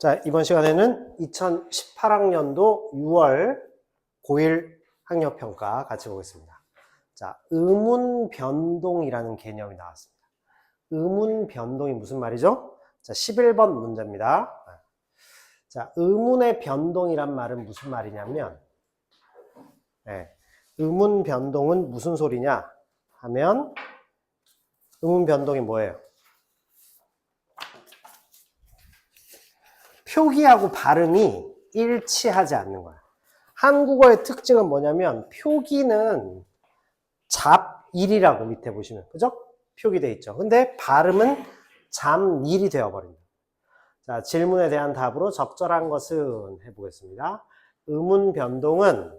자, 이번 시간에는 2018학년도 6월 고1 학력평가 같이 보겠습니다. 자, 의문 변동이라는 개념이 나왔습니다. 의문 변동이 무슨 말이죠? 자, 11번 문제입니다. 자, 의문의 변동이란 말은 무슨 말이냐면, 의문 변동은 무슨 소리냐 하면, 의문 변동이 뭐예요? 표기하고 발음이 일치하지 않는 거야. 한국어의 특징은 뭐냐면 표기는 잡일이라고 밑에 보시면, 그죠? 표기되어 있죠. 근데 발음은 잠일이 되어버립니다. 자, 질문에 대한 답으로 적절한 것은 해보겠습니다. 의문 변동은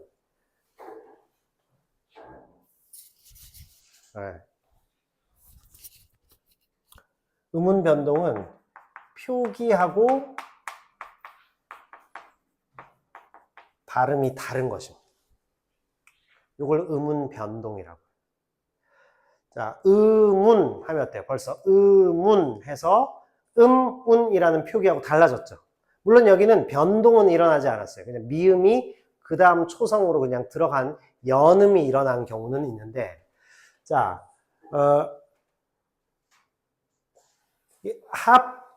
의문 변동은 표기하고 발음이 다른 것입니다. 이걸 의문 변동이라고. 자, 의문 하면 어때요? 벌써 의문 해서 운이라는 표기하고 달라졌죠. 물론 여기는 변동은 일어나지 않았어요. 그냥 미음이 그 다음 초성으로 그냥 들어간 연음이 일어난 경우는 있는데, 자,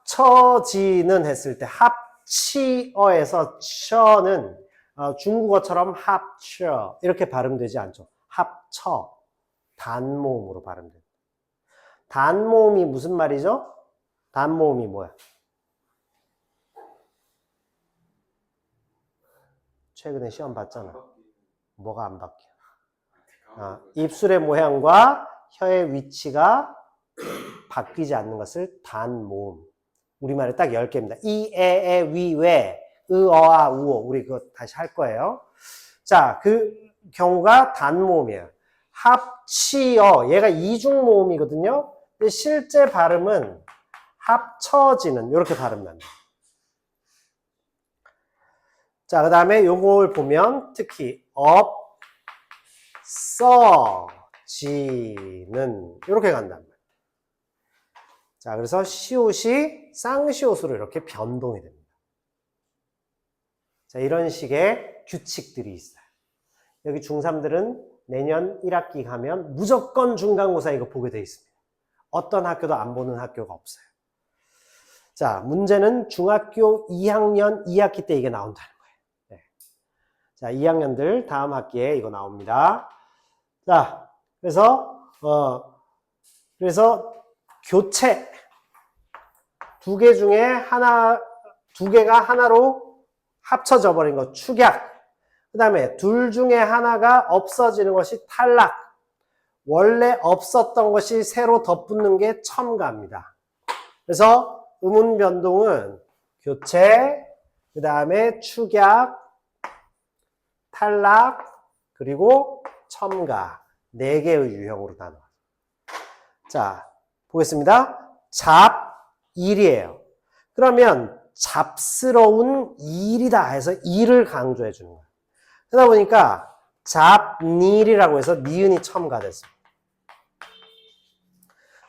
합쳐지는 했을 때 합치어에서 처는 중국어처럼 합쳐 이렇게 발음되지 않죠. 합쳐 단모음으로 발음됩니다. 단모음이 무슨 말이죠? 단모음이 뭐야? 최근에 시험 봤잖아. 뭐가 안 바뀌어? 입술의 모양과 혀의 위치가 바뀌지 않는 것을 단모음. 우리말에 딱 10개입니다. 이, 에, 위, 왜, 으, 아, 우어. 우리 그거 다시 할 거예요. 자, 그 경우가 단모음이에요. 합치어. 얘가 이중모음이거든요. 근데 실제 발음은 합쳐지는, 이렇게 발음납니다. 자, 그 다음에 요걸 보면 특히 없어지는, 이렇게 간단 말이에요. 자, 그래서 시옷이 쌍시옷으로 이렇게 변동이 됩니다. 자, 이런 식의 규칙들이 있어요. 여기 중3들은 내년 1학기 가면 무조건 중간고사 이거 보게 돼 있습니다. 어떤 학교도 안 보는 학교가 없어요. 자, 문제는 중학교 2학년 2학기 때 이게 나온다는 거예요. 네. 자, 2학년들 다음 학기에 이거 나옵니다. 자, 그래서 교체 두 개 중에 두 개가 하나로 합쳐져 버린 것, 축약. 그 다음에 둘 중에 하나가 없어지는 것이 탈락. 원래 없었던 것이 새로 덧붙는 게 첨가입니다. 그래서 의문 변동은 교체, 그 다음에 축약, 탈락, 그리고 첨가. 4개의 유형으로 나눠요. 자, 보겠습니다. 잡일이에요. 그러면 잡스러운 일이다 해서 일을 강조해 주는 거예요. 그러다 보니까 잡일이라고 해서 니은이 첨가됐습니다.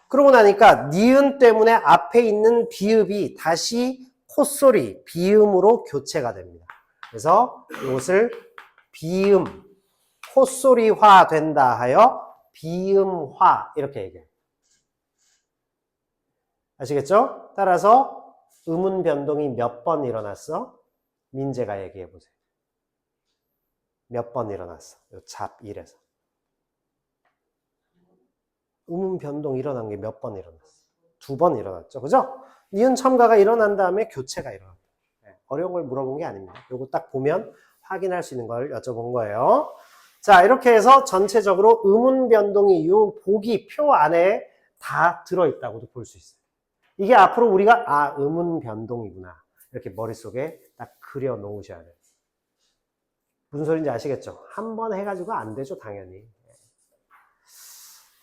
그러고 나니까 니은 때문에 앞에 있는 비읍이 다시 콧소리, 비음으로 교체가 됩니다. 그래서 이것을 비음, 콧소리화 된다 하여 비음화 이렇게 얘기해요. 아시겠죠? 따라서 의문 변동이 몇 번 일어났어? 민재가 얘기해 보세요. 몇 번 일어났어? 잡일에서. 의문 변동 일어난 게 몇 번 일어났어? 2번 일어났죠. 그죠? 니은 첨가가 일어난 다음에 교체가 일어났다. 어려운 걸 물어본 게 아닙니다. 요거 딱 보면 확인할 수 있는 걸 여쭤본 거예요. 자, 이렇게 해서 전체적으로 의문 변동이 요 보기 표 안에 다 들어있다고도 볼 수 있어요. 이게 앞으로 우리가 의문 변동이구나. 이렇게 머릿속에 딱 그려 놓으셔야 돼요. 무슨 소리인지 아시겠죠? 한 번 해가지고 안 되죠, 당연히.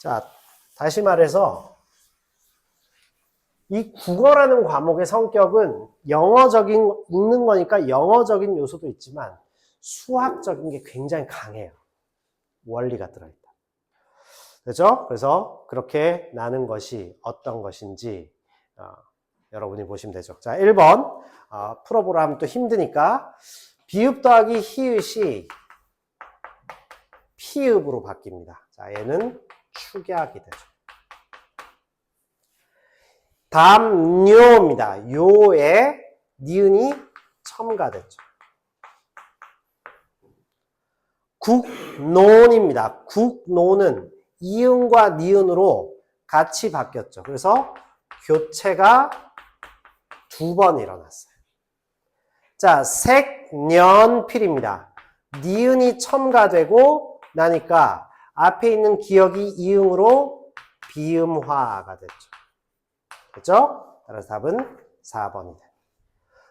자, 다시 말해서 이 국어라는 과목의 성격은 영어적인, 읽는 거니까 영어적인 요소도 있지만 수학적인 게 굉장히 강해요. 원리가 들어있다. 그렇죠? 그래서 그렇게 나는 것이 어떤 것인지 여러분이 보시면 되죠. 자, 1번. 풀어보라 하면 또 힘드니까. 비읍 더하기 히읗이 피읍으로 바뀝니다. 자, 얘는 축약이 되죠. 다음 뇨입니다. 요에 니은이 첨가됐죠. 국논입니다. 국논은 이응과 니은으로 같이 바뀌었죠. 그래서 교체가 2번 일어났어요. 자, 색년필입니다. 니은이 첨가되고 나니까 앞에 있는 기억이 이응으로 비음화가 됐죠. 그렇죠? 따라서 답은 4번이 돼요.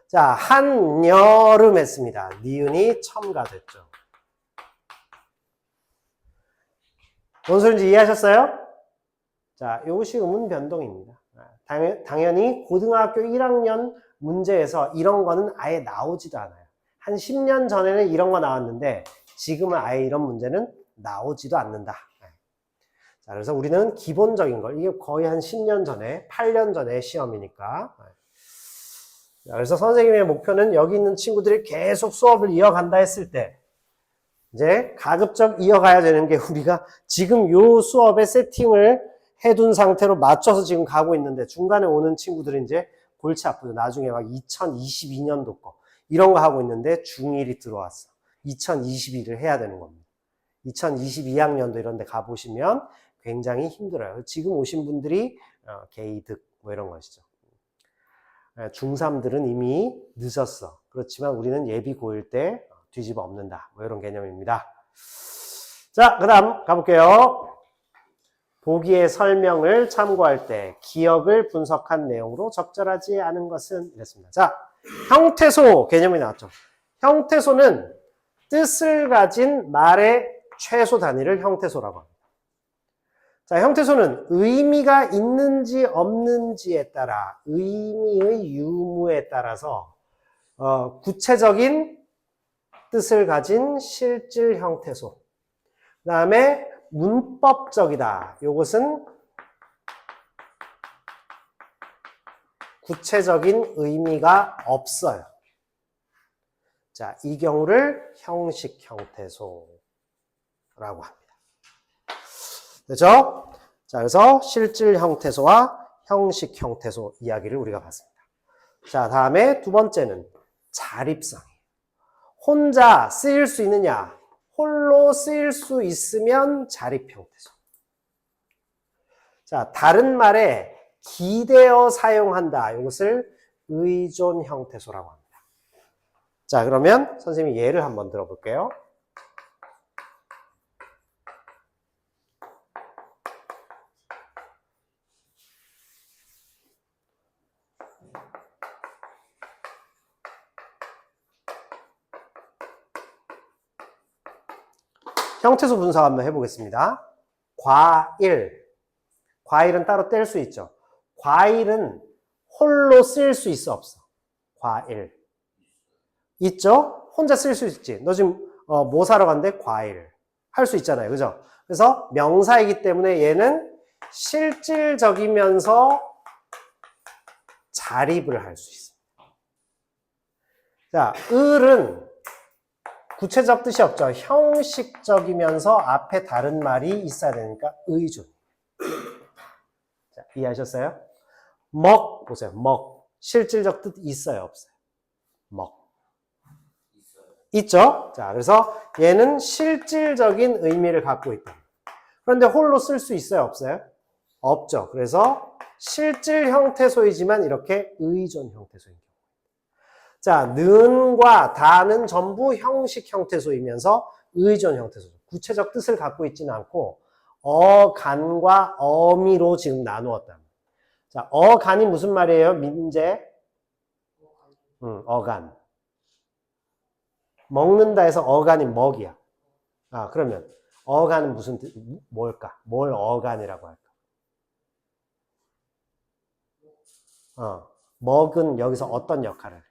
자, 한여름 했습니다. 니은이 첨가됐죠. 뭔 소리인지 이해하셨어요? 자, 이것이 음운 변동입니다. 당연히 고등학교 1학년 문제에서 이런 거는 아예 나오지도 않아요. 한 10년 전에는 이런 거 나왔는데 지금은 아예 이런 문제는 나오지도 않는다. 자, 그래서 우리는 기본적인 걸, 이게 거의 한 10년 전에, 8년 전에 시험이니까. 자, 그래서 선생님의 목표는 여기 있는 친구들이 계속 수업을 이어간다 했을 때 이제 가급적 이어가야 되는 게 우리가 지금 요 수업에 세팅을 해둔 상태로 맞춰서 지금 가고 있는데 중간에 오는 친구들은 이제 골치 아프죠. 나중에 막 2022년도 거 이런 거 하고 있는데 중1이 들어왔어. 2022를 해야 되는 겁니다. 2022학년도 이런 데 가보시면 굉장히 힘들어요. 지금 오신 분들이 개이득 뭐 이런 것이죠. 중3들은 이미 늦었어. 그렇지만 우리는 예비 고1 때 뒤집어 엎는다. 뭐 이런 개념입니다. 자, 그 다음 가볼게요. 보기의 설명을 참고할 때 기억을 분석한 내용으로 적절하지 않은 것은 이랬습니다. 자, 형태소 개념이 나왔죠. 형태소는 뜻을 가진 말의 최소 단위를 형태소라고 합니다. 자, 형태소는 의미가 있는지 없는지에 따라 의미의 유무에 따라서 구체적인 뜻을 가진 실질 형태소. 그 다음에 문법적이다. 이것은 구체적인 의미가 없어요. 자, 이 경우를 형식 형태소라고 합니다. 됐죠? 자, 그래서 실질 형태소와 형식 형태소 이야기를 우리가 봤습니다. 자, 다음에 두 번째는 자립성이에요. 혼자 쓰일 수 있느냐? 홀로 쓰일 수 있으면 자립 형태소. 자, 다른 말에 기대어 사용한다. 이것을 의존 형태소라고 합니다. 자, 그러면 선생님이 예를 한번 들어볼게요. 형태소 분석 한번 해보겠습니다. 과일. 과일은 따로 뗄 수 있죠. 과일은 홀로 쓸 수 있어, 없어? 과일. 있죠? 혼자 쓸 수 있지. 너 지금 뭐 사러 간대? 과일. 할 수 있잖아요. 그죠? 그래서 명사이기 때문에 얘는 실질적이면서 자립을 할 수 있습니다. 자, 을은 구체적 뜻이 없죠. 형식적이면서 앞에 다른 말이 있어야 되니까 의존. 자, 이해하셨어요? 먹 보세요. 먹. 실질적 뜻 있어요, 없어요? 먹. 있죠? 자, 그래서 얘는 실질적인 의미를 갖고 있다. 그런데 홀로 쓸 수 있어요, 없어요? 없죠. 그래서 실질 형태소이지만 이렇게 의존 형태소인 경우. 자, 는과 다는 전부 형식 형태소이면서 의존 형태소죠. 구체적 뜻을 갖고 있지는 않고 어간과 어미로 지금 나누었다. 자, 어간이 무슨 말이에요? 민재? 어간. 먹는다 해서 어간이 먹이야. 아, 그러면 어간은 무슨 뜻, 뭘까? 뭘 어간이라고 할까? 먹은 여기서 어떤 역할을?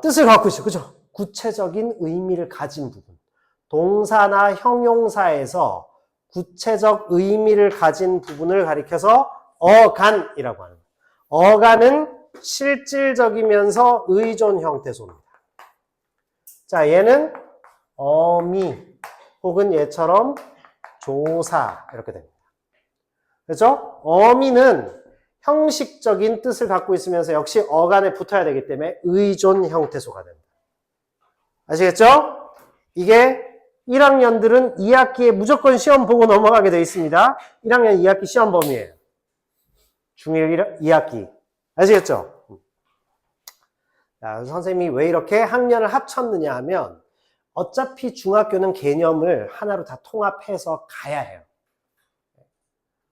뜻을 갖고 있어요. 그죠? 구체적인 의미를 가진 부분. 동사나 형용사에서 구체적 의미를 가진 부분을 가리켜서 어간이라고 하는 거예요. 어간은 실질적이면서 의존 형태소입니다. 자, 얘는 어미 혹은 얘처럼 조사 이렇게 됩니다. 그렇죠? 어미는 형식적인 뜻을 갖고 있으면서 역시 어간에 붙어야 되기 때문에 의존 형태소가 됩니다. 아시겠죠? 이게 1학년들은 2학기에 무조건 시험 보고 넘어가게 되어 있습니다. 1학년 2학기 시험 범위예요. 중1 2학기. 아시겠죠? 자, 선생님이 왜 이렇게 학년을 합쳤느냐 하면 어차피 중학교는 개념을 하나로 다 통합해서 가야 해요.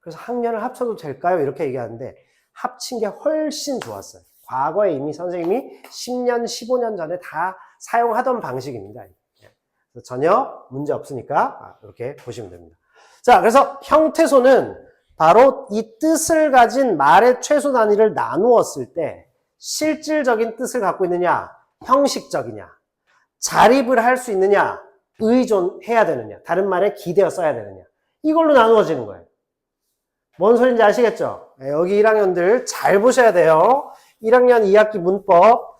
그래서 학년을 합쳐도 될까요? 이렇게 얘기하는데 합친 게 훨씬 좋았어요. 과거에 이미 선생님이 10년, 15년 전에 다 사용하던 방식입니다. 그래서 전혀 문제 없으니까 이렇게 보시면 됩니다. 자, 그래서 형태소는 바로 이 뜻을 가진 말의 최소 단위를 나누었을 때 실질적인 뜻을 갖고 있느냐, 형식적이냐, 자립을 할 수 있느냐, 의존해야 되느냐, 다른 말에 기대어 써야 되느냐, 이걸로 나누어지는 거예요. 뭔 소리인지 아시겠죠? 여기 1학년들 잘 보셔야 돼요. 1학년 2학기 문법.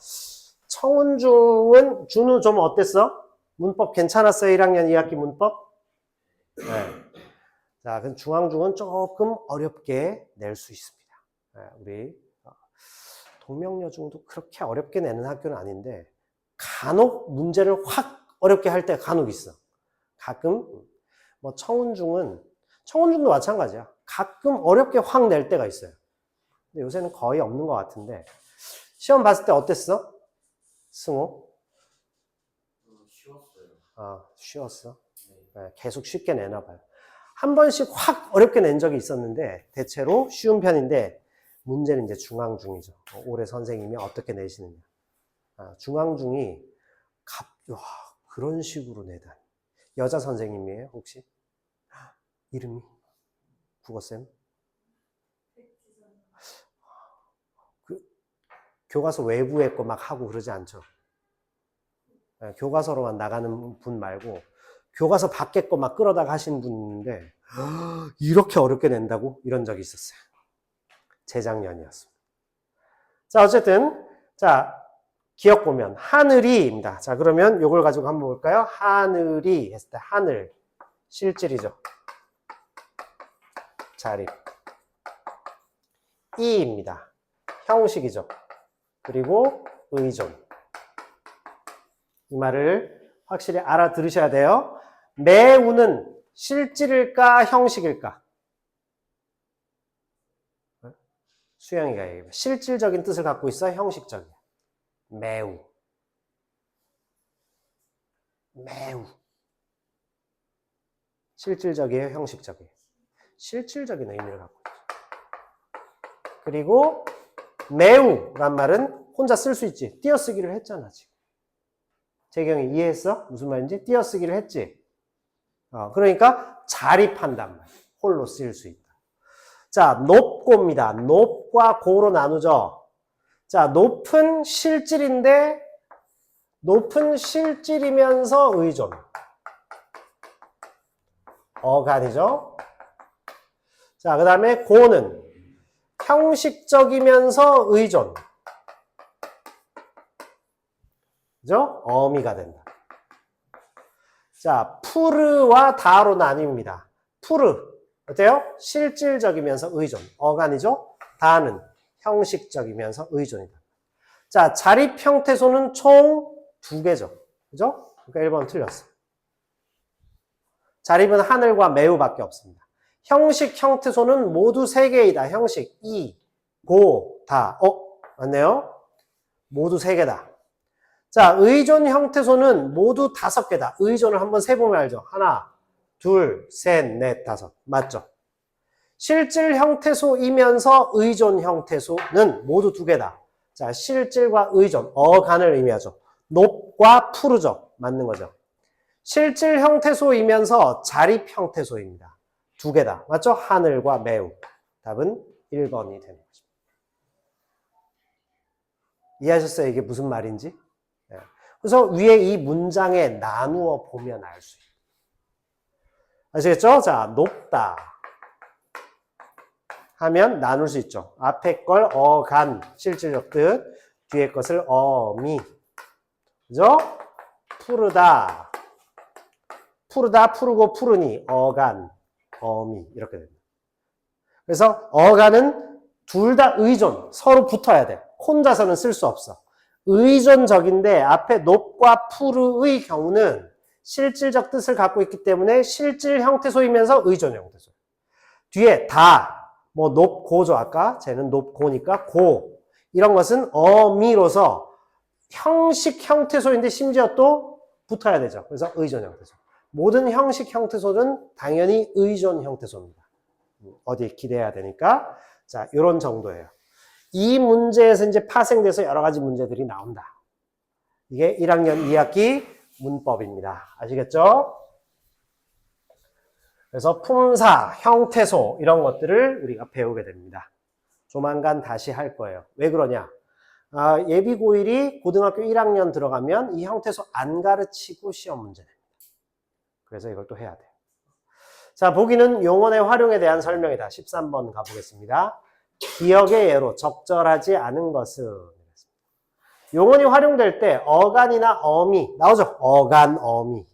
청운중은, 준우 좀 어땠어? 문법 괜찮았어요? 1학년 2학기 문법? 네. 자, 그럼 중앙중은 조금 어렵게 낼 수 있습니다. 네, 우리 동명여중도 그렇게 어렵게 내는 학교는 아닌데 간혹 문제를 확 어렵게 할 때 간혹 있어. 가끔 뭐 청운중도 마찬가지야. 가끔 어렵게 확 낼 때가 있어요. 근데 요새는 거의 없는 것 같은데 시험 봤을 때 어땠어? 승호? 쉬웠어요. 쉬웠어? 네, 계속 쉽게 내나 봐요. 한 번씩 확 어렵게 낸 적이 있었는데 대체로 쉬운 편인데 문제는 이제 중앙중이죠. 올해 선생님이 어떻게 내시느냐. 중앙중이 와, 그런 식으로 내다니. 여자 선생님이에요, 혹시? 이름이? 국어쌤? 교과서 외부에 거 막 하고 그러지 않죠? 교과서로만 나가는 분 말고 교과서 밖에 거 막 끌어다가 하시는 분인데 이렇게 어렵게 낸다고? 이런 적이 있었어요. 재작년이었습니다. 자, 어쨌든 자, 기억 보면 하늘이입니다. 자, 그러면 요걸 가지고 한번 볼까요? 하늘이 했을 때 하늘 실질이죠. 자립. 이입니다. 형식이죠. 그리고 의존. 이 말을 확실히 알아들으셔야 돼요. 매우는 실질일까 형식일까? 수영이가 얘기해. 실질적인 뜻을 갖고 있어? 형식적인. 매우. 실질적이에요? 형식적이에요? 실질적인 의미를 갖고 있죠. 그리고 매우란 말은 혼자 쓸 수 있지. 띄어쓰기를 했잖아, 지금. 재경이 이해했어? 무슨 말인지? 띄어쓰기를 했지. 그러니까 자립한단 말이야. 홀로 쓰일 수 있다. 자, 높고입니다. 높과 고로 나누죠. 자, 높은 실질인데 높은 실질이면서 의존. 어간이죠. 자, 그 다음에 고는 형식적이면서 의존. 그죠? 어미가 된다. 자, 푸르와 다로 나뉩니다. 푸르. 어때요? 실질적이면서 의존. 어간이죠? 다는 형식적이면서 의존이다. 자, 자립 형태소는 총 2개죠. 그죠? 그러니까 1번 틀렸어. 자립은 하늘과 매우밖에 없습니다. 형식 형태소는 모두 3개이다. 형식, 이, 고, 다. 맞네요? 모두 3개다. 자, 의존 형태소는 모두 5개다. 의존을 한번 세보면 알죠? 하나, 둘, 셋, 넷, 5. 맞죠? 실질 형태소이면서 의존 형태소는 모두 2개다. 자, 실질과 의존, 어간을 의미하죠. 높과 푸르죠. 맞는 거죠. 실질 형태소이면서 자립 형태소입니다. 2개다. 맞죠? 하늘과 매우. 답은 1번이 되는 거죠. 이해하셨어요? 이게 무슨 말인지? 네. 그래서 위에 이 문장에 나누어 보면 알 수 있어요. 아시겠죠? 자, 높다. 하면 나눌 수 있죠. 앞에 걸 어간, 실질적 뜻, 뒤에 것을 어미. 그죠? 푸르다. 푸르다, 푸르고, 푸르니, 어간, 어미. 이렇게 됩니다. 그래서 어간은 둘 다 의존, 서로 붙어야 돼. 혼자서는 쓸 수 없어. 의존적인데 앞에 높과 푸르의 경우는 실질적 뜻을 갖고 있기 때문에 실질 형태소이면서 의존 형태소. 뒤에 다, 뭐 높고죠. 아까 쟤는 높고니까 고. 이런 것은 어미로서 형식 형태소인데 심지어 또 붙어야 되죠. 그래서 의존 형태소. 모든 형식 형태소는 당연히 의존 형태소입니다. 어디 기대해야 되니까. 자, 요런 정도예요. 이 문제에서 이제 파생돼서 여러 가지 문제들이 나온다. 이게 1학년 2학기 문법입니다. 아시겠죠? 그래서 품사, 형태소 이런 것들을 우리가 배우게 됩니다. 조만간 다시 할 거예요. 왜 그러냐? 예비고1이 고등학교 1학년 들어가면 이 형태소 안 가르치고 시험 문제 냅니다. 그래서 이걸 또 해야 돼요. 자, 보기는 용언의 활용에 대한 설명이다. 13번 가보겠습니다. 기억의 예로 적절하지 않은 것은. 용언이 활용될 때 어간이나 어미 나오죠? 어간, 어미.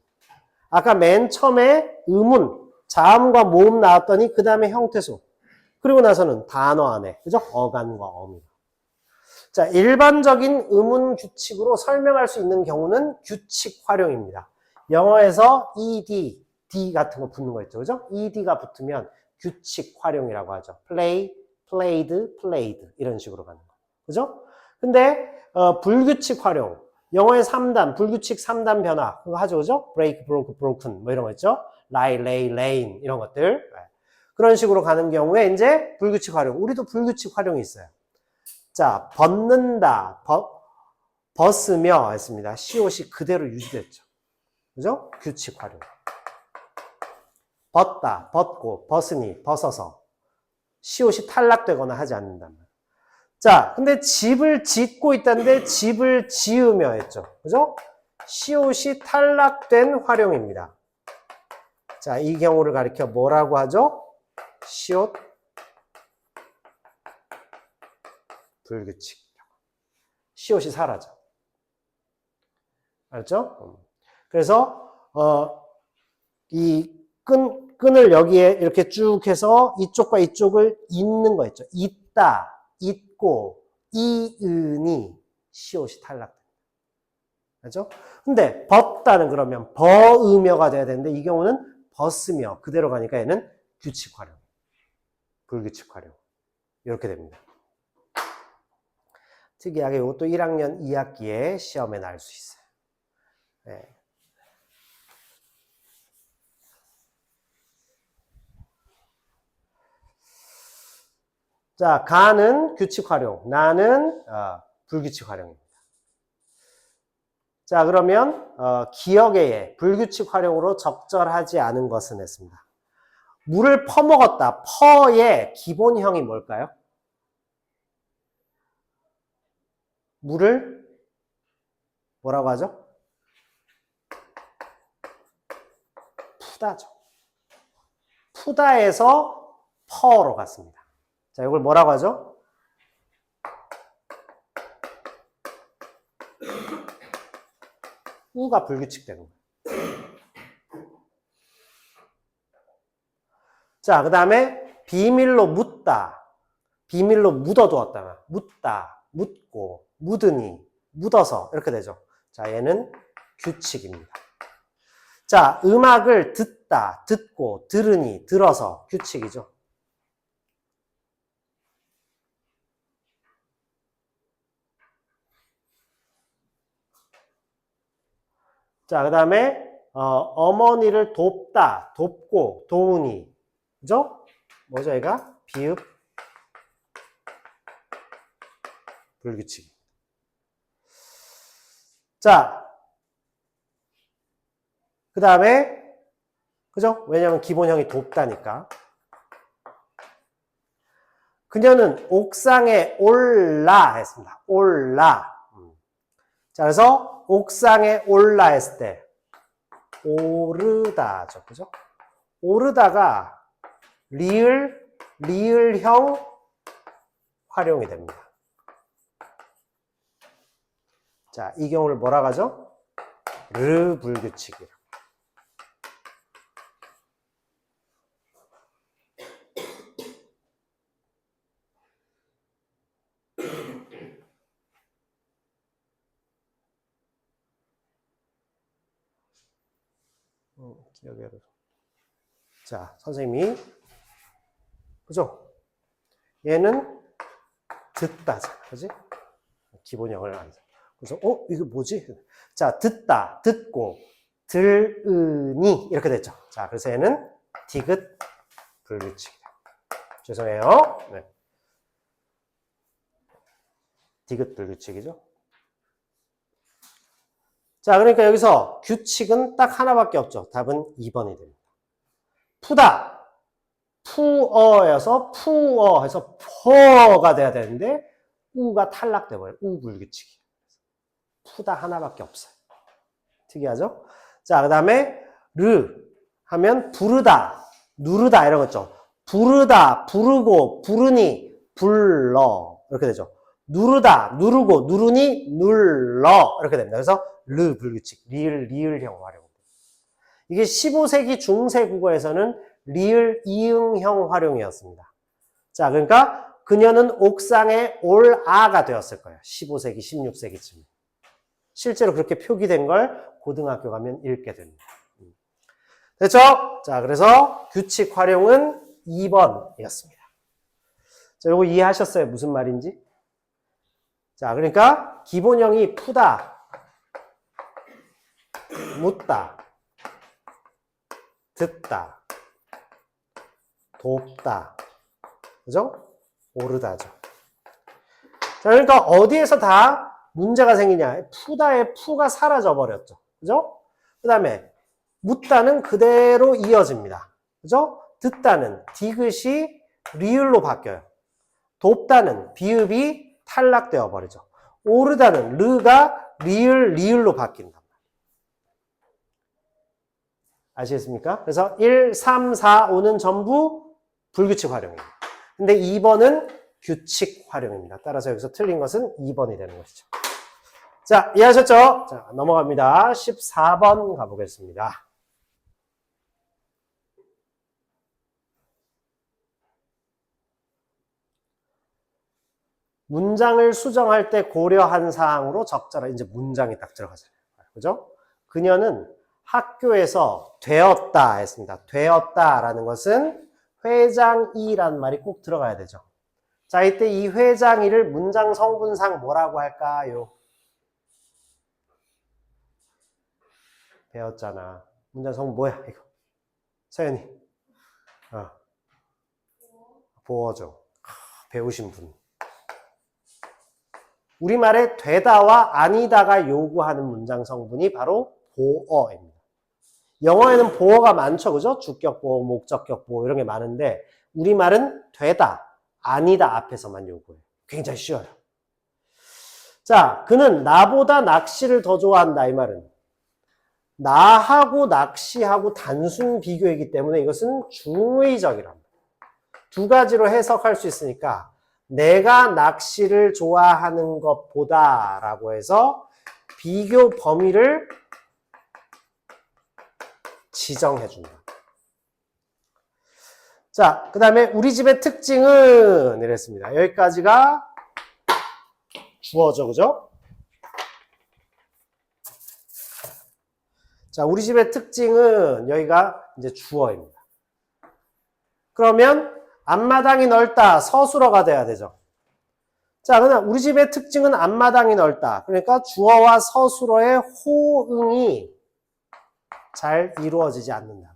아까 맨 처음에 의문, 자음과 모음 나왔더니 그 다음에 형태소. 그리고 나서는 단어 안에, 그죠? 어간과 어미. 자, 일반적인 의문 규칙으로 설명할 수 있는 경우는 규칙 활용입니다. 영어에서 ed, d 같은 거 붙는 거 있죠, 그죠? ed가 붙으면 규칙 활용이라고 하죠. play, played, played 이런 식으로 가는 거, 그죠? 근데 불규칙 활용, 영어의 3단, 불규칙 3단 변화 그거 하죠, 그죠? break, broke, broken 뭐 이런 거 있죠? lie, lay, lain 이런 것들 그런 식으로 가는 경우에 이제 불규칙 활용, 우리도 불규칙 활용이 있어요. 자, 벗는다, 벗으며 했습니다. COC 그대로 유지됐죠, 그죠? 규칙 활용. 벗다, 벗고, 벗으니, 벗어서 COC 탈락되거나 하지 않는단 말이에요. 자, 근데 집을 짓고 있다는데 집을 지으며 했죠, 그죠? COC 탈락된 활용입니다. 자, 이 경우를 가리켜 뭐라고 하죠? 시옷 불규칙. COC 사라져. 알죠? 그래서 이 끈을 여기에 이렇게 쭉 해서 이쪽과 이쪽을 잇는 거 있죠. 잇다, 잇고, 이은이 COC 탈락됩니다. 알죠? 근데 벗다는 그러면 벗으며가 돼야 되는데 이 경우는 벗으며 그대로 가니까 얘는 규칙 활용, 불규칙 활용 이렇게 됩니다. 특이하게 이것도 1학년 2학기에 시험에 날 수 있어요. 네. 자, 가는 규칙 활용, 나는 불규칙 활용입니다. 자, 그러면 기억의 예, 불규칙 활용으로 적절하지 않은 것은 했습니다. 물을 퍼먹었다. 퍼의 기본형이 뭘까요? 물을 뭐라고 하죠? 푸다죠. 푸다에서 퍼로 갔습니다. 자, 이걸 뭐라고 하죠? 우가 불규칙되는 거예요. 자, 그 다음에 비밀로 묻다. 비밀로 묻어두었다. 묻다, 묻고, 묻으니, 묻어서 이렇게 되죠. 자, 얘는 규칙입니다. 자, 음악을 듣다, 듣고, 들으니, 들어서 규칙이죠. 자, 그 다음에 어머니를 돕다, 돕고, 도우니, 그죠? 뭐죠, 얘가? 비읍, 불규칙. 자, 그 다음에, 그죠? 왜냐면 기본형이 돕다니까. 그녀는 옥상에 올라 했습니다. 올라. 자, 그래서 옥상에 올라 했을 때 오르다죠. 그죠? 오르다가 리을 리을형 활용이 됩니다. 자, 이 경우를 뭐라고 하죠? 르 불규칙이라고. 기억해라. 자, 선생님이 그죠? 얘는 듣다잖아, 그지? 기본형을 안 써. 그래서 이게 뭐지? 자, 듣다, 듣고, 들으니 이렇게 됐죠. 자, 그래서 얘는 디귿 불규칙이다. 죄송해요. 네. 디귿 불규칙이죠. 자, 그러니까 여기서 규칙은 딱 하나밖에 없죠. 답은 2번이 됩니다. 푸다. 푸어여서 푸어 해서 퍼가 돼야 되는데 우가 탈락돼 버려요. 우불규칙이. 푸다 하나밖에 없어요. 특이하죠? 자, 그 다음에 르 하면 부르다, 누르다 이런 거 있죠. 부르다, 부르고, 부르니, 불러 이렇게 되죠. 누르다, 누르고, 누르니, 눌러 이렇게 됩니다. 그래서 르 불규칙, 리을형 활용. 이게 15세기 중세 국어에서는 리을 이응형 활용이었습니다. 자, 그러니까 그녀는 옥상에 올아가 되었을 거예요. 15세기, 16세기쯤. 실제로 그렇게 표기된 걸 고등학교 가면 읽게 됩니다. 됐죠? 자, 그래서 규칙 활용은 2번이었습니다. 자, 요거 이해하셨어요? 무슨 말인지? 자, 그러니까 기본형이 푸다, 묻다, 듣다, 돕다, 그죠? 오르다죠. 자, 그러니까 어디에서 다 문제가 생기냐? 푸다의 푸가 사라져 버렸죠. 그죠? 그 다음에 묻다는 그대로 이어집니다. 그죠? 듣다는 디귿이 리을로 바뀌어요. 돕다는 비읍이 탈락되어 버리죠. 오르다는 르가 리을로 바뀐다. 아시겠습니까? 그래서 1, 3, 4, 5는 전부 불규칙 활용입니다. 근데 2번은 규칙 활용입니다. 따라서 여기서 틀린 것은 2번이 되는 것이죠. 자, 이해하셨죠? 자, 넘어갑니다. 14번 가보겠습니다. 문장을 수정할 때 고려한 사항으로 적절한 이제 문장이 딱 들어가잖아요. 그죠? 그녀는 학교에서 되었다 했습니다. 되었다라는 것은 회장이라는 말이 꼭 들어가야 되죠. 자, 이때 이 회장이를 문장 성분상 뭐라고 할까요? 배웠잖아. 문장 성분 뭐야, 이거? 서연이. 보어죠. 배우신 분. 우리말에 되다와 아니다가 요구하는 문장 성분이 바로 보어입니다. 영어에는 보어가 많죠, 그죠? 주격 보어, 목적격 보어 이런 게 많은데 우리말은 되다, 아니다 앞에서만 요구해요. 굉장히 쉬워요. 자, 그는 나보다 낚시를 더 좋아한다 이 말은 나하고 낚시하고 단순 비교이기 때문에 이것은 중의적이랍니다. 두 가지로 해석할 수 있으니까 내가 낚시를 좋아하는 것보다 라고 해서 비교 범위를 지정해준다. 자, 그 다음에 우리 집의 특징은 이랬습니다. 여기까지가 주어죠, 그죠? 자, 우리 집의 특징은 여기가 이제 주어입니다. 그러면 앞마당이 넓다, 서술어가 돼야 되죠. 자, 그냥 우리 집의 특징은 앞마당이 넓다. 그러니까 주어와 서술어의 호응이 잘 이루어지지 않는다.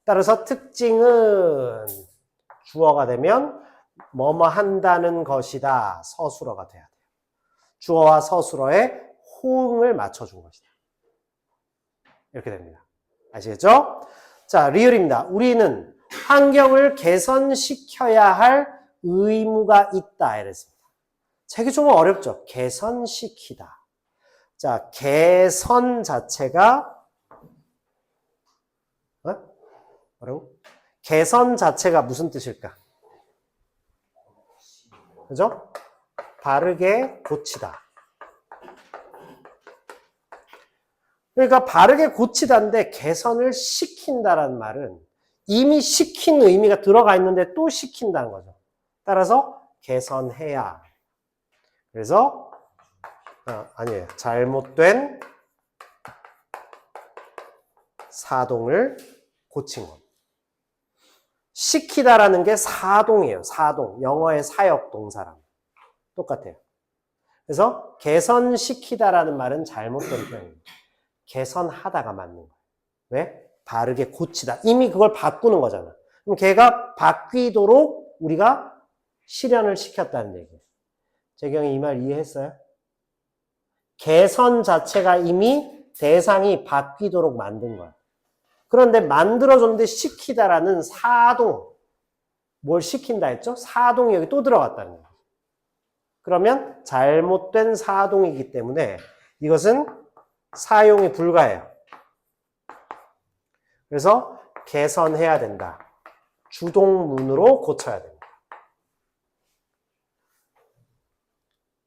따라서 특징은 주어가 되면 뭐뭐 한다는 것이다. 서술어가 돼야 돼요. 주어와 서술어의 호응을 맞춰준 것이다. 이렇게 됩니다. 아시겠죠? 자, 리을입니다. 우리는 환경을 개선시켜야 할 의무가 있다. 이랬습니다. 자, 이게 좀 어렵죠? 개선시키다. 자, 개선 자체가 뭐라고? 개선 자체가 무슨 뜻일까? 그죠? 바르게 고치다. 그러니까 바르게 고치다인데 개선을 시킨다라는 말은 이미 시킨 의미가 들어가 있는데 또 시킨다는 거죠. 따라서 개선해야. 그래서 아니에요. 잘못된 사동을 고친 것. 시키다라는 게 사동이에요. 사동. 영어의 사역 동사랑 똑같아요. 그래서 개선시키다라는 말은 잘못된 표현입니다. 개선하다가 맞는 거예요. 왜? 바르게 고치다. 이미 그걸 바꾸는 거잖아. 그럼 걔가 바뀌도록 우리가 실현을 시켰다는 얘기예요. 재경이 이 말 이해했어요? 개선 자체가 이미 대상이 바뀌도록 만든 거야. 그런데 만들어줬는데 시키다라는 사동, 뭘 시킨다 했죠? 사동이 여기 또 들어갔다는 거예요. 그러면 잘못된 사동이기 때문에 이것은 사용이 불가해요. 그래서 개선해야 된다. 주동문으로 고쳐야 된다.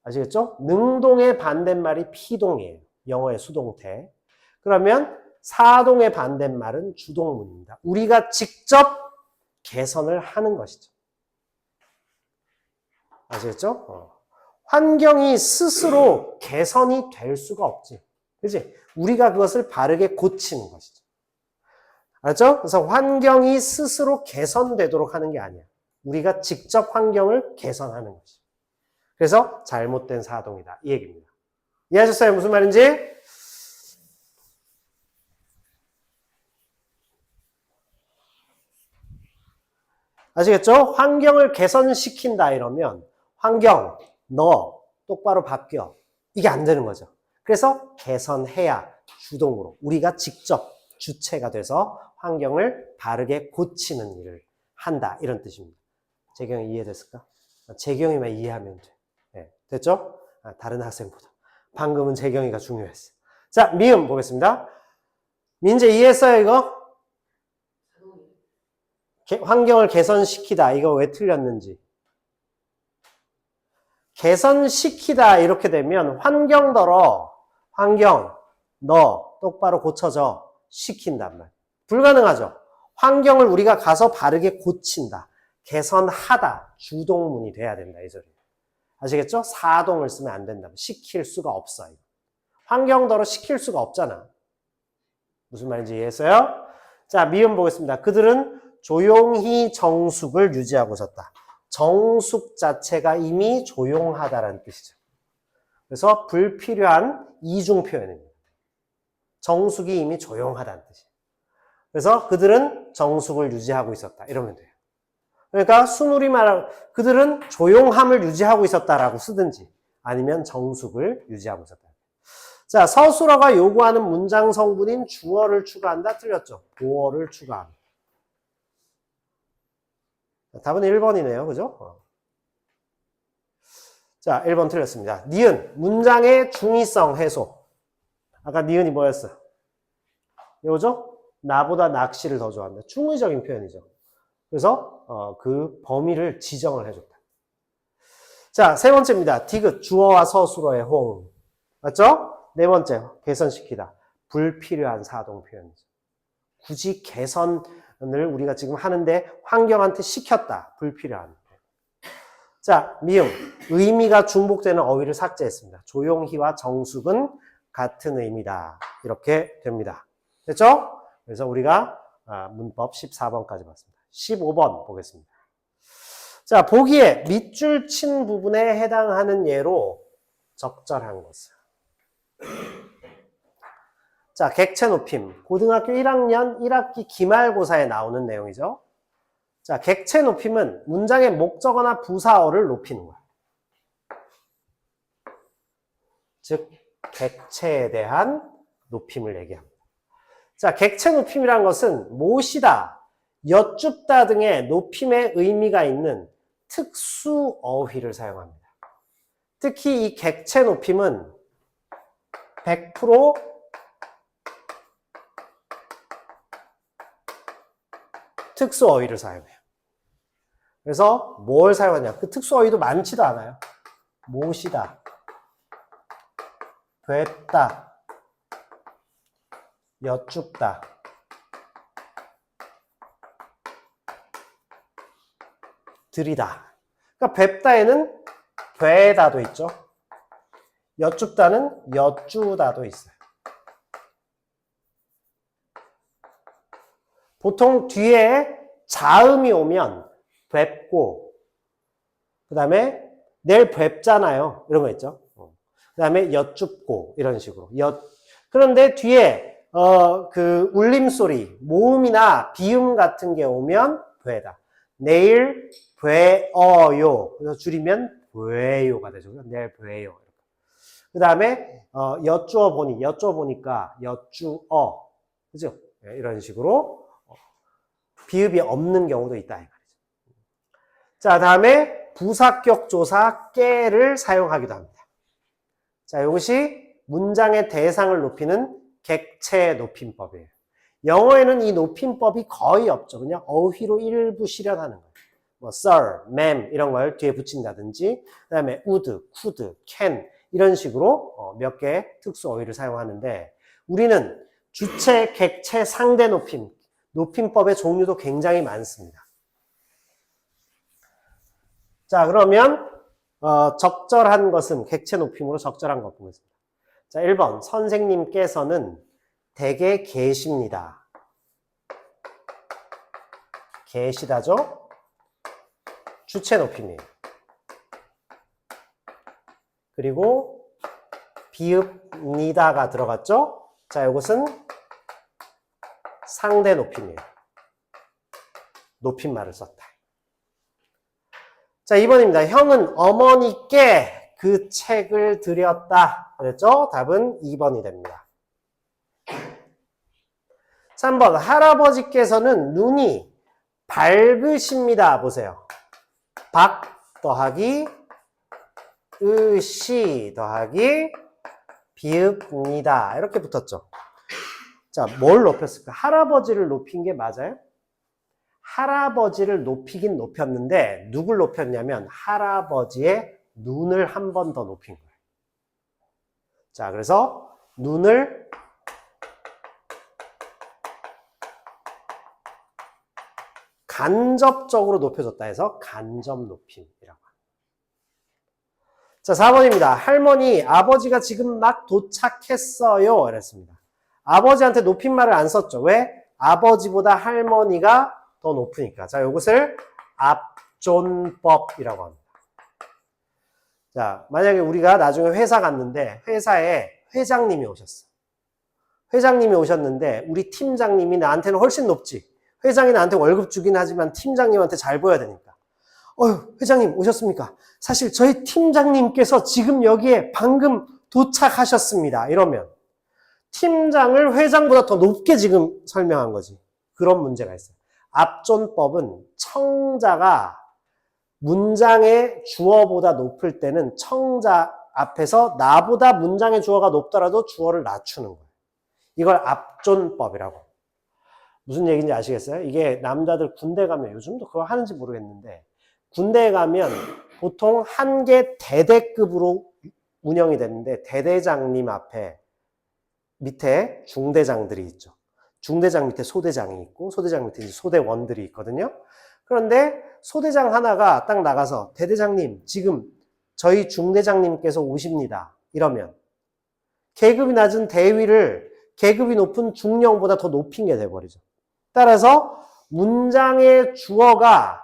아시겠죠? 능동의 반대말이 피동이에요. 영어의 수동태. 그러면 사동의 반대말은 주동문입니다. 우리가 직접 개선을 하는 것이죠. 아시겠죠? 환경이 스스로 개선이 될 수가 없지. 그치? 우리가 그것을 바르게 고치는 것이죠. 알았죠? 그래서 환경이 스스로 개선되도록 하는 게 아니야. 우리가 직접 환경을 개선하는 것이죠. 그래서 잘못된 사동이다. 이 얘기입니다. 이해하셨어요? 무슨 말인지? 아시겠죠? 환경을 개선시킨다 이러면 환경, 너 똑바로 바뀌어. 이게 안 되는 거죠. 그래서 개선해야 주동으로 우리가 직접 주체가 돼서 환경을 바르게 고치는 일을 한다. 이런 뜻입니다. 재경이 이해됐을까? 재경이만 이해하면 돼. 네, 됐죠? 다른 학생보다. 방금은 재경이가 중요했어. 자, 미음 보겠습니다. 민재 이해했어요, 이거? 환경을 개선시키다. 이거 왜 틀렸는지. 개선시키다 이렇게 되면 환경, 너 똑바로 고쳐져. 시킨단 말. 불가능하죠. 환경을 우리가 가서 바르게 고친다. 개선하다. 주동문이 돼야 된다. 이 소리예요. 아시겠죠? 사동을 쓰면 안 된다. 시킬 수가 없어. 환경더러 시킬 수가 없잖아. 무슨 말인지 이해했어요? 자, 미음 보겠습니다. 그들은 조용히 정숙을 유지하고 있었다. 정숙 자체가 이미 조용하다라는 뜻이죠. 그래서 불필요한 이중 표현입니다. 정숙이 이미 조용하다는 뜻이에요. 그래서 그들은 정숙을 유지하고 있었다. 이러면 돼요. 그러니까 순우리 말하고 그들은 조용함을 유지하고 있었다라고 쓰든지 아니면 정숙을 유지하고 있었다. 자, 서술어가 요구하는 문장 성분인 주어를 추가한다. 틀렸죠? 보어를 추가한다. 답은 1번이네요. 그죠? 자, 1번 틀렸습니다. 니은, 문장의 중의성 해소. 아까 니은이 뭐였어? 이거죠? 나보다 낚시를 더 좋아한다. 중의적인 표현이죠. 그래서 그 범위를 지정을 해줬다. 자, 세 번째입니다. 디귿, 주어와 서술어의 호응. 맞죠? 네 번째, 개선시키다. 불필요한 사동 표현이죠. 굳이 개선을 우리가 지금 하는데 환경한테 시켰다. 불필요한. 자, 미음, 의미가 중복되는 어휘를 삭제했습니다. 조용히와 정숙은 같은 의미다. 이렇게 됩니다. 됐죠? 그래서 우리가 문법 14번까지 봤습니다. 15번 보겠습니다. 자, 보기에 밑줄 친 부분에 해당하는 예로 적절한 것을. 자, 객체 높임. 고등학교 1학년 1학기 기말고사에 나오는 내용이죠. 자, 객체 높임은 문장의 목적어나 부사어를 높이는 거야. 즉, 객체에 대한 높임을 얘기합니다. 자, 객체 높임이란 것은 모시다, 여쭙다 등의 높임의 의미가 있는 특수 어휘를 사용합니다. 특히 이 객체 높임은 100% 특수 어휘를 사용해요. 그래서 뭘 사용하냐. 그 특수 어휘도 많지도 않아요. 모시다, 뵙다, 여쭙다, 들이다. 그러니까 뵙다에는 뵈다도 있죠. 여쭙다는 여쭈다도 있어요. 보통 뒤에 자음이 오면 뵙고, 그 다음에 내일 뵙잖아요. 이런 거 있죠. 그 다음에 여쭙고, 이런 식으로. 그런데 뒤에, 그 울림소리, 모음이나 비음 같은 게 오면 뵈다. 내일 뵈어요. 그래서 줄이면 뵈요가 되죠. 내일 뵈요. 그 다음에, 여쭈어보니까 여쭈어. 그죠? 이런 식으로. 비읍이 없는 경우도 있다. 이 말이죠. 자, 다음에 부사격 조사 깨를 사용하기도 합니다. 자, 이것이 문장의 대상을 높이는 객체 높임법이에요. 영어에는 이 높임법이 거의 없죠. 그냥 어휘로 일부 실현하는 거예요. 뭐 sir, ma'am 이런 걸 뒤에 붙인다든지, 그 다음에 would, could, can 이런 식으로 몇 개의 특수 어휘를 사용하는데, 우리는 주체, 객체, 상대 높임법의 종류도 굉장히 많습니다. 자, 그러면 적절한 것은 객체 높임으로 적절한 것 보겠습니다. 자, 1번 선생님께서는 댁에 계십니다. 계시다죠? 주체 높임이에요. 그리고 비읍니다가 들어갔죠? 자, 이것은 상대 높임이에요. 높임말을 썼다. 자, 2번입니다. 형은 어머니께 그 책을 드렸다. 그랬죠? 답은 2번이 됩니다. 3번 할아버지께서는 눈이 밝으십니다. 보세요. 박 더하기 으시 더하기 비읍니다. 이렇게 붙었죠. 자, 뭘 높였을까? 할아버지를 높인 게 맞아요? 할아버지를 높이긴 높였는데 누굴 높였냐면 할아버지의 눈을 한 번 더 높인 거예요. 자, 그래서 눈을 간접적으로 높여줬다 해서 간접 높임이라고 합니다. 자, 4번입니다. 할머니, 아버지가 지금 막 도착했어요. 이랬습니다. 아버지한테 높임말을 안 썼죠. 왜? 아버지보다 할머니가 더 높으니까. 자, 이것을 압존법이라고 합니다. 자, 만약에 우리가 나중에 회사 갔는데 회사에 회장님이 오셨어. 회장님이 오셨는데 우리 팀장님이 나한테는 훨씬 높지. 회장이 나한테 월급 주긴 하지만 팀장님한테 잘 보여야 되니까. 회장님 오셨습니까? 사실 저희 팀장님께서 지금 여기에 방금 도착하셨습니다. 이러면 팀장을 회장보다 더 높게 지금 설명한 거지. 그런 문제가 있어요. 압존법은 청자가 문장의 주어보다 높을 때는 청자 앞에서 나보다 문장의 주어가 높더라도 주어를 낮추는 거예요. 이걸 압존법이라고. 무슨 얘기인지 아시겠어요? 이게 남자들 군대 가면, 요즘도 그거 하는지 모르겠는데, 군대에 가면 보통 한 개 대대급으로 운영이 되는데, 대대장님 앞에 밑에 중대장들이 있죠. 중대장 밑에 소대장이 있고, 소대장 밑에 이제 소대원들이 있거든요. 그런데 소대장 하나가 딱 나가서 대대장님, 지금 저희 중대장님께서 오십니다. 이러면 계급이 낮은 대위를 계급이 높은 중령보다 더 높인 게 돼버리죠. 따라서 문장의 주어가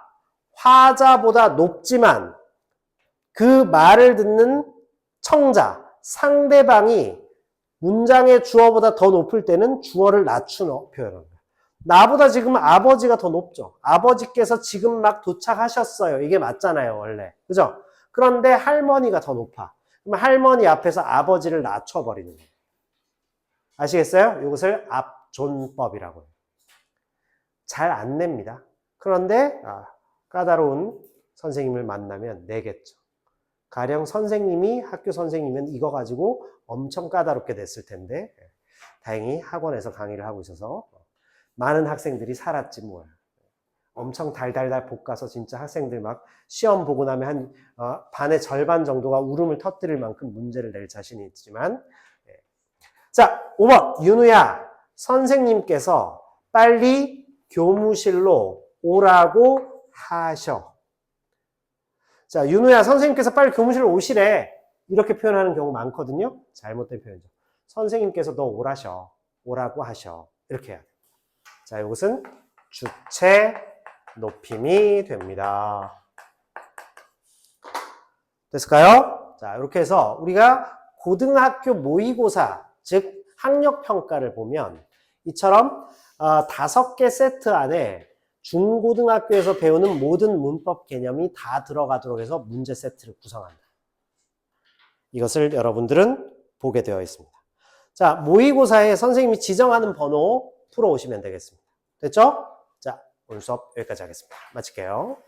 화자보다 높지만 그 말을 듣는 청자, 상대방이 문장의 주어보다 더 높을 때는 주어를 낮추는 표현입니다. 나보다 지금 아버지가 더 높죠. 아버지께서 지금 막 도착하셨어요. 이게 맞잖아요, 원래. 그죠? 그런데 할머니가 더 높아. 그럼 할머니 앞에서 아버지를 낮춰버리는 거예요. 아시겠어요? 이것을 압존법이라고 해요. 잘 안 냅니다. 그런데 까다로운 선생님을 만나면 내겠죠. 가령 선생님이 학교 선생님은 이거 가지고 엄청 까다롭게 냈을 텐데 다행히 학원에서 강의를 하고 있어서 많은 학생들이 살았지 뭐야. 엄청 달달달 볶아서 진짜 학생들 막 시험 보고 나면 반의 절반 정도가 울음을 터뜨릴 만큼 문제를 낼 자신이 있지만. 자, 5번. 윤우야, 선생님께서 빨리 교무실로 오라고 하셔. 자, 윤우야, 선생님께서 빨리 교무실로 오시래. 이렇게 표현하는 경우 많거든요. 잘못된 표현이죠. 선생님께서 너 오라셔. 오라고 하셔. 이렇게 해야 돼요. 자, 이것은 주체 높임이 됩니다. 됐을까요? 자, 이렇게 해서 우리가 고등학교 모의고사, 즉 학력평가를 보면 이처럼 5개 세트 안에 중고등학교에서 배우는 모든 문법 개념이 다 들어가도록 해서 문제 세트를 구성한다. 이것을 여러분들은 보게 되어 있습니다. 자, 모의고사에 선생님이 지정하는 번호 풀어오시면 되겠습니다. 됐죠? 자, 오늘 수업 여기까지 하겠습니다. 마칠게요.